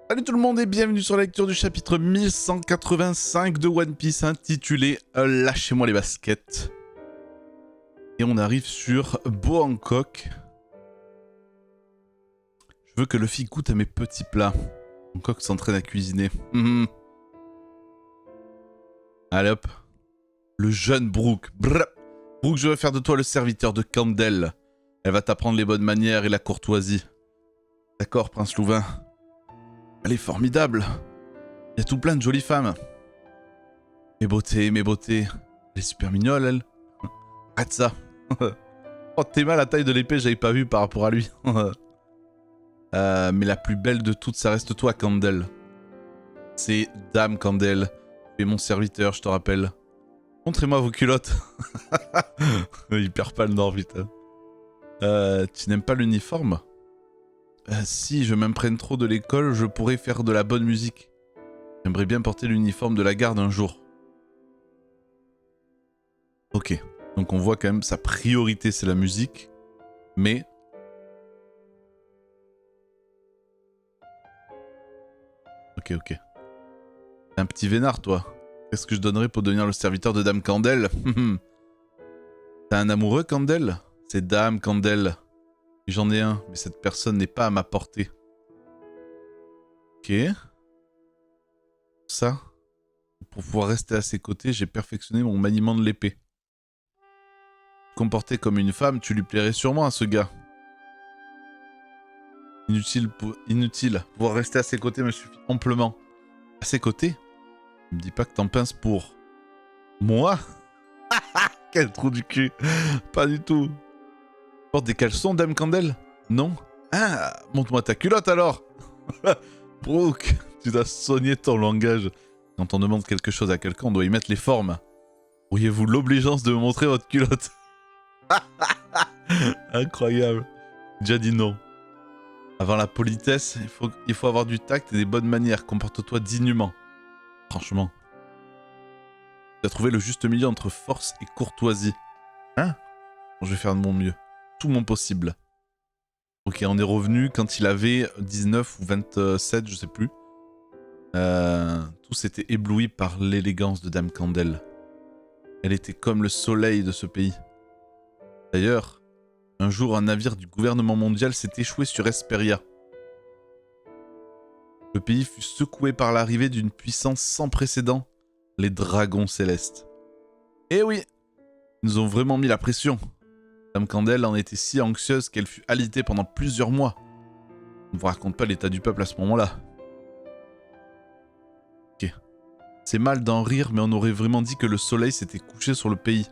Salut tout le monde et bienvenue sur la lecture du chapitre 1185 de One Piece intitulé Lâchez-moi les baskets. Et on arrive sur Bohancock. Je veux que Luffy goûte à mes petits plats. Bohancock s'entraîne à cuisiner. Allez hop. Le jeune Brook. Brook, je veux faire de toi le serviteur de Candel. Elle va t'apprendre les bonnes manières et la courtoisie. D'accord, Prince Louvain. Elle est formidable. Il y a tout plein de jolies femmes. Mes beautés. Elle est super mignonne, elle. Arrête ça. Oh, t'es mal la taille de l'épée, j'avais pas vu par rapport à lui. Mais la plus belle de toutes, ça reste toi, Candel. C'est Dame Candel. Tu es mon serviteur, je te rappelle. Montrez-moi vos culottes. Il perd pas le nord, putain. Tu n'aimes pas l'uniforme ? Si je m'imprègne trop de l'école, je pourrais faire de la bonne musique. J'aimerais bien porter l'uniforme de la garde un jour. Ok, donc on voit quand même sa priorité c'est la musique, mais... Ok. T'es un petit vénard toi. Qu'est-ce que je donnerais pour devenir le serviteur de Dame Candel? T'as un amoureux Candel? C'est Dame Candel. J'en ai un, mais cette personne n'est pas à ma portée. Ok. Ça. Pour pouvoir rester à ses côtés, j'ai perfectionné mon maniement de l'épée. Comporté comme une femme, tu lui plairais sûrement à ce gars. Inutile. Pouvoir rester à ses côtés me suffit amplement. À ses côtés? Ne me dis pas que t'en pinces pour... Moi? Quel trou du cul. Pas du tout. Porte des caleçons, Dame Candel? Non? Ah, montre-moi ta culotte alors. Brook, tu dois soigner ton langage. Quand on demande quelque chose à quelqu'un, on doit y mettre les formes. Auriez-vous l'obligeance de me montrer votre culotte? Incroyable. Déjà dit non. Avant la politesse, il faut avoir du tact et des bonnes manières. Comporte-toi dignement. Franchement. Tu as trouvé le juste milieu entre force et courtoisie. Hein? Je vais faire de mon mieux. Tout mon possible. Ok, on est revenu quand il avait 19 ou 27, je sais plus. Tous étaient éblouis par l'élégance de Dame Candel. Elle était comme le soleil de ce pays. D'ailleurs, un jour, un navire du gouvernement mondial s'est échoué sur Esperia. Le pays fut secoué par l'arrivée d'une puissance sans précédent, les dragons célestes. Eh oui, ils nous ont vraiment mis la pression. Dame Candel en était si anxieuse qu'elle fut alitée pendant plusieurs mois. On ne vous raconte pas l'état du peuple à ce moment-là. Ok. C'est mal d'en rire, mais on aurait vraiment dit que le soleil s'était couché sur le pays.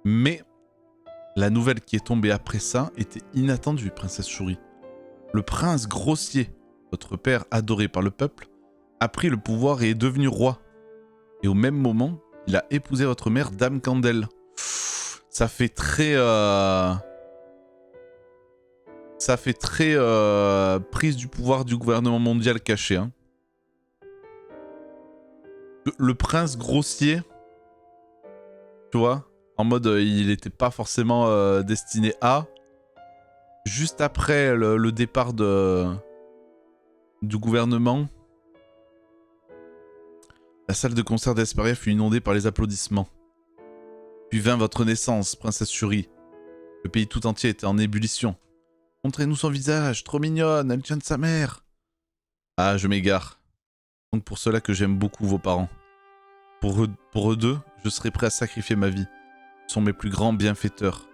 Mais la nouvelle qui est tombée après ça était inattendue, princesse Shuri. Le prince grossier, votre père adoré par le peuple, a pris le pouvoir et est devenu roi. Et au même moment, il a épousé votre mère, Dame Candel. Ça fait très... Ça fait très prise du pouvoir du gouvernement mondial caché. Hein. Le prince grossier, tu vois, en mode il n'était pas forcément destiné à... Juste après le départ du gouvernement, la salle de concert d'Esperia fut inondée par les applaudissements. Puis vint votre naissance, princesse Shuri. Le pays tout entier était en ébullition. Montrez-nous son visage, trop mignonne, elle tient de sa mère. Ah, je m'égare. Donc pour cela que j'aime beaucoup vos parents. Pour eux deux, je serai prêt à sacrifier ma vie. Ils sont mes plus grands bienfaiteurs.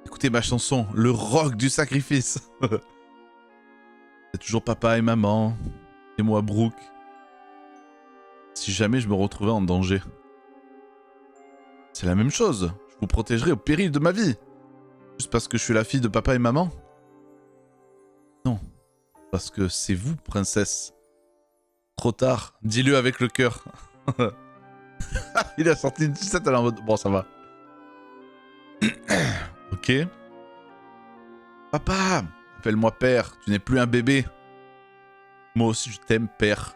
Écoutez ma chanson, le rock du sacrifice. C'est toujours papa et maman, et moi Brook. Si jamais je me retrouvais en danger. C'est la même chose, je vous protégerai au péril de ma vie. Juste parce que je suis la fille de papa et maman? Non, parce que c'est vous, princesse. Trop tard, dis-le avec le cœur. Il a sorti une sucette, elle est en mode... Bon, ça va. Ok. Papa, appelle-moi père, tu n'es plus un bébé. Moi aussi je t'aime, père.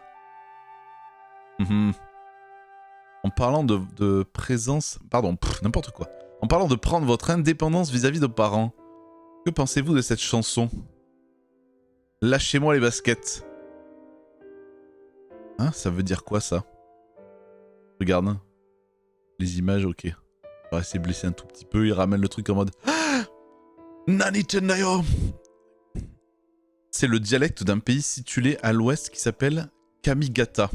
En parlant de présence... Pardon, n'importe quoi. En parlant de prendre votre indépendance vis-à-vis de parents, que pensez-vous de cette chanson? Lâchez-moi les baskets. Hein, ça veut dire quoi ça? Regarde. Hein. Les images, ok. On va essayer de blesser un tout petit peu. Il ramène le truc en mode... Nani Tendayo. C'est le dialecte d'un pays situé à l'ouest qui s'appelle Kamigata.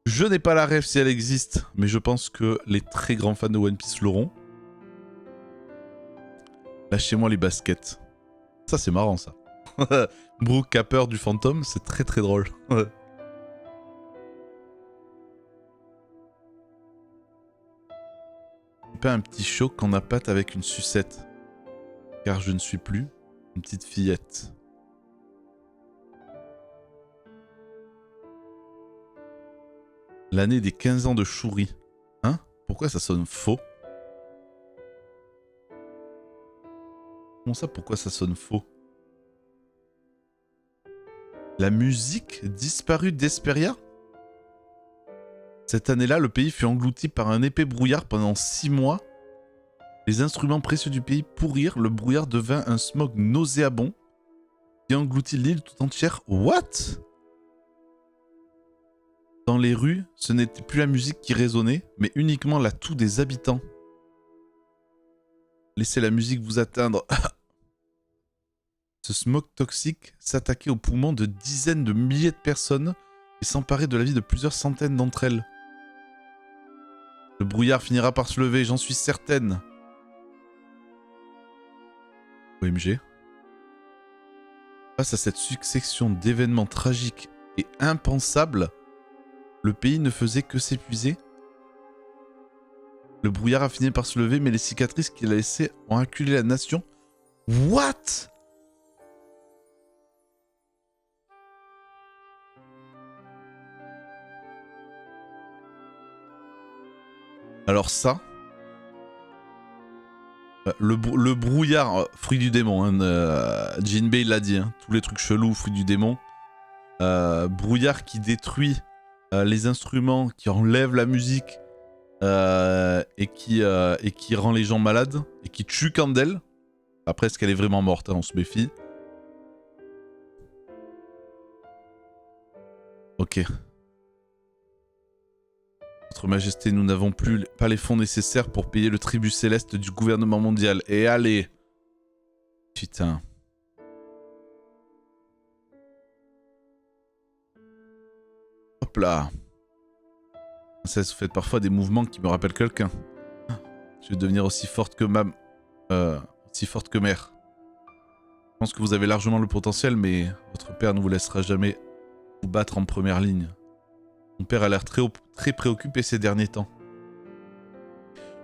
Je n'ai pas la rêve si elle existe, mais je pense que les très grands fans de One Piece l'auront. Lâchez-moi les baskets. Ça, c'est marrant, ça. Brook a peur du fantôme, c'est très très drôle. Pas un petit choc en appâte avec une sucette. Car je ne suis plus une petite fillette. L'année des 15 ans de Shuri. Hein? Pourquoi ça sonne faux? Comment ça, pourquoi ça sonne faux? La musique disparue d'Esperia? Cette année-là, le pays fut englouti par un épais brouillard pendant 6 mois. Les instruments précieux du pays pourrirent, le brouillard devint un smog nauséabond qui engloutit l'île tout entière. What? Dans les rues, ce n'était plus la musique qui résonnait, mais uniquement la toux des habitants. Laissez la musique vous atteindre. Ce smog toxique s'attaquait aux poumons de dizaines de milliers de personnes et s'emparait de la vie de plusieurs centaines d'entre elles. Le brouillard finira par se lever, j'en suis certaine. OMG. Face à cette succession d'événements tragiques et impensables, le pays ne faisait que s'épuiser. Le brouillard a fini par se lever, mais les cicatrices qu'il a laissées ont acculé la nation. What? Alors ça... Le brouillard, fruit du démon, hein, Jinbei l'a dit, hein, tous les trucs chelous, fruit du démon. Brouillard qui détruit les instruments, qui enlève la musique et qui rend les gens malades et qui tue Candel. Après, est-ce qu'elle est vraiment morte, hein, on se méfie. Ok. Votre Majesté, nous n'avons pas les fonds nécessaires pour payer le tribut céleste du gouvernement mondial. Et allez. Putain. Hop là. Ça, vous faites parfois des mouvements qui me rappellent quelqu'un. Je vais devenir aussi forte que aussi forte que mère. Je pense que vous avez largement le potentiel, mais votre père ne vous laissera jamais vous battre en première ligne. Mon père a l'air très préoccupé ces derniers temps.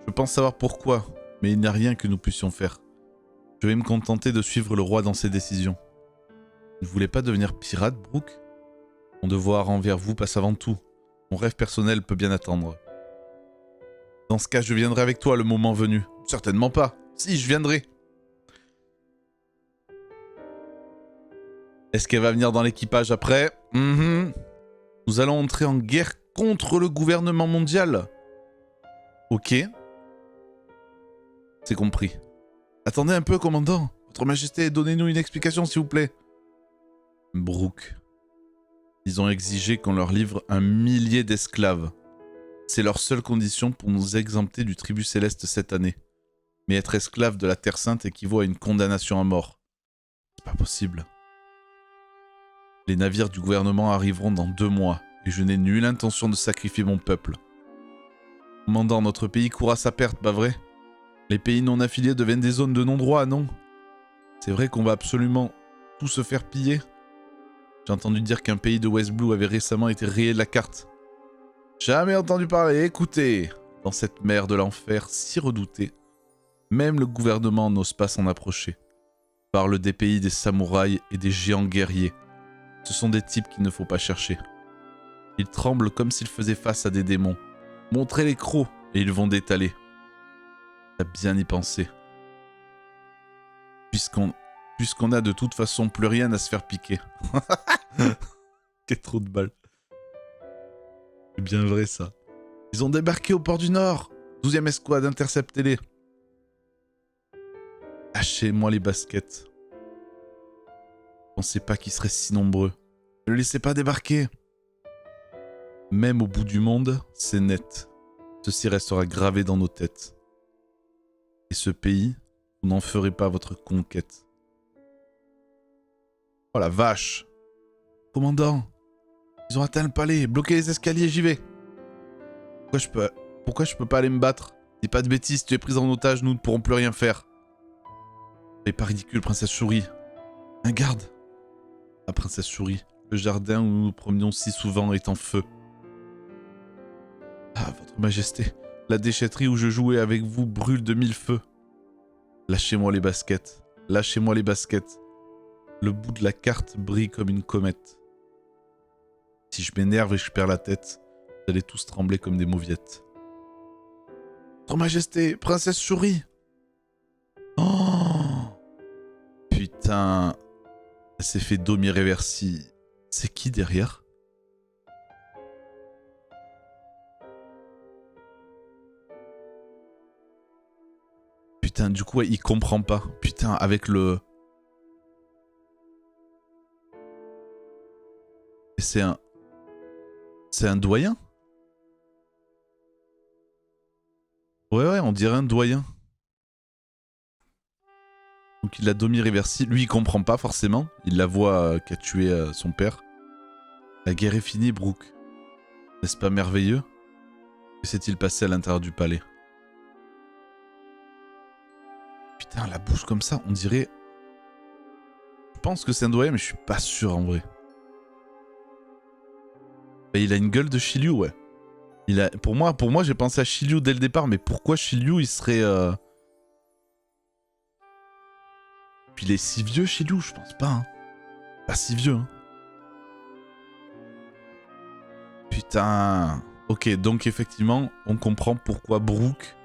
Je pense savoir pourquoi, mais il n'y a rien que nous puissions faire. Je vais me contenter de suivre le roi dans ses décisions. Vous ne voulez pas devenir pirate, Brook? Mon devoir envers vous passe avant tout. Mon rêve personnel peut bien attendre. Dans ce cas, je viendrai avec toi le moment venu. Certainement pas. Si, je viendrai. Est-ce qu'elle va venir dans l'équipage après? Nous allons entrer en guerre contre le gouvernement mondial. Ok. C'est compris. Attendez un peu, commandant. Votre Majesté, donnez-nous une explication, s'il vous plaît. Brook. Ils ont exigé qu'on leur livre 1 millier d'esclaves. C'est leur seule condition pour nous exempter du tribut céleste cette année. Mais être esclave de la Terre Sainte équivaut à une condamnation à mort. C'est pas possible. Les navires du gouvernement arriveront dans 2 mois, et je n'ai nulle intention de sacrifier mon peuple. Commandant, notre pays court à sa perte, pas vrai? Les pays non affiliés deviennent des zones de non-droit, non? C'est vrai qu'on va absolument tout se faire piller? J'ai entendu dire qu'un pays de West Blue avait récemment été rayé de la carte. Jamais entendu parler, écoutez. Dans cette mer de l'enfer si redoutée, même le gouvernement n'ose pas s'en approcher. Parle des pays des samouraïs et des géants guerriers. Ce sont des types qu'il ne faut pas chercher. Ils tremblent comme s'ils faisaient face à des démons. Montrez les crocs et ils vont détaler. T'as bien y pensé. Puisqu'on a de toute façon plus rien à se faire piquer. Quel trop de balles. C'est bien vrai ça. Ils ont débarqué au port du Nord. 12e escouade, interceptez-les. Lâchez-moi les baskets. pensais pas qu'ils seraient si nombreux. Ne le laissez pas débarquer. Même au bout du monde, c'est net. Ceci restera gravé dans nos têtes. Et ce pays, vous n'en ferez pas votre conquête. Oh la vache! Commandant! Ils ont atteint le palais, bloquez les escaliers, j'y vais! Pourquoi je peux pas aller me battre? Dis pas de bêtises, tu es prise en otage, nous ne pourrons plus rien faire. C'est pas ridicule, princesse Shuri. Un garde! La princesse Shuri, le jardin où nous nous promenions si souvent est en feu. Ah, votre majesté, la déchetterie où je jouais avec vous brûle de mille feux. Lâchez-moi les baskets, lâchez-moi les baskets. Le bout de la carte brille comme une comète. Si je m'énerve et que je perds la tête, vous allez tous trembler comme des mauviettes. Votre majesté, princesse Shuri! Oh! Putain, elle s'est fait Domi-Reversi. C'est qui derrière? Putain, du coup, ouais, il comprend pas. Putain, avec le... Et c'est un... C'est un doyen? Ouais, on dirait un doyen. Donc il a Domi-Reversi. Lui, il comprend pas forcément. Il la voit qu'a tué son père. La guerre est finie, Brooke. N'est-ce pas merveilleux? Que s'est-il passé à l'intérieur du palais? Putain, la bouche comme ça, on dirait... Je pense que c'est un doyen, mais je suis pas sûr en vrai. Bah, il a une gueule de Shiryu, ouais. Pour moi j'ai pensé à Shiryu dès le départ, mais pourquoi Shiryu il serait... Puis il est si vieux, Shiryu, je pense pas. Hein. Pas si vieux. Hein. Putain. Ok, donc effectivement, on comprend pourquoi Brooke,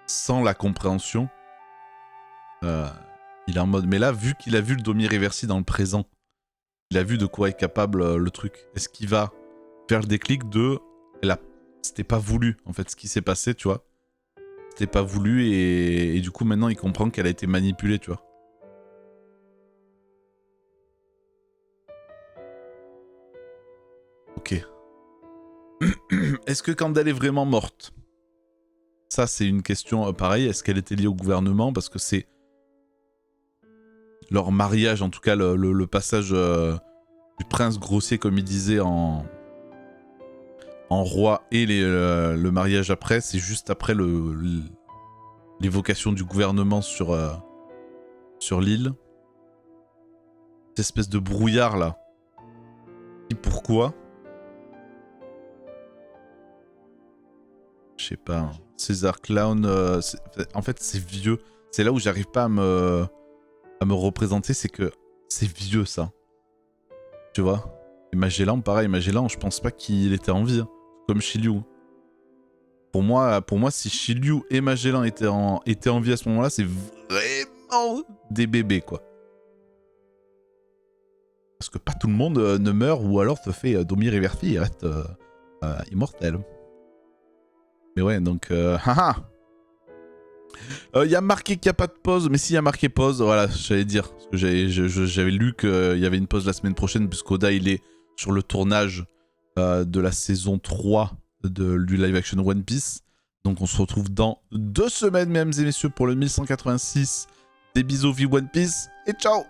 sans la compréhension, il est en mode... Mais là, vu qu'il a vu le Domi-Reversi dans le présent, il a vu de quoi est capable le truc. Est-ce qu'il va faire le déclic de... C'était pas voulu, en fait, ce qui s'est passé, tu vois. C'était pas voulu et du coup, maintenant, il comprend qu'elle a été manipulée, tu vois. Ok. Est-ce que Kandel est vraiment morte? Ça, c'est une question pareille. Est-ce qu'elle était liée au gouvernement? Parce que c'est leur mariage, en tout cas, le passage du prince grossier, comme il disait, en roi et le mariage après, c'est juste après l'évocation du gouvernement sur l'île. Cette espèce de brouillard là. Et pourquoi? Je sais pas. Hein. César Clown, en fait c'est vieux. C'est là où j'arrive pas à me représenter, c'est que c'est vieux ça. Tu vois? Et Magellan, pareil, Magellan, je pense pas qu'il était en vie. Hein. Comme Shiryu. Pour moi, si Shiryu et Magellan étaient en vie à ce moment-là, c'est vraiment des bébés, quoi. Parce que pas tout le monde ne meurt ou alors se fait Domi-Reversi et reste immortel. Mais ouais, donc... haha. Y a marqué qu'il n'y a pas de pause, mais s'il y a marqué pause, voilà, j'allais dire. Parce que j'avais lu qu'il y avait une pause la semaine prochaine, puisqu'Oda, il est sur le tournage de la saison 3 du live action One Piece. Donc on se retrouve dans 2 semaines, mesdames et messieurs, pour le 1186 des bisous vie One Piece. Et ciao!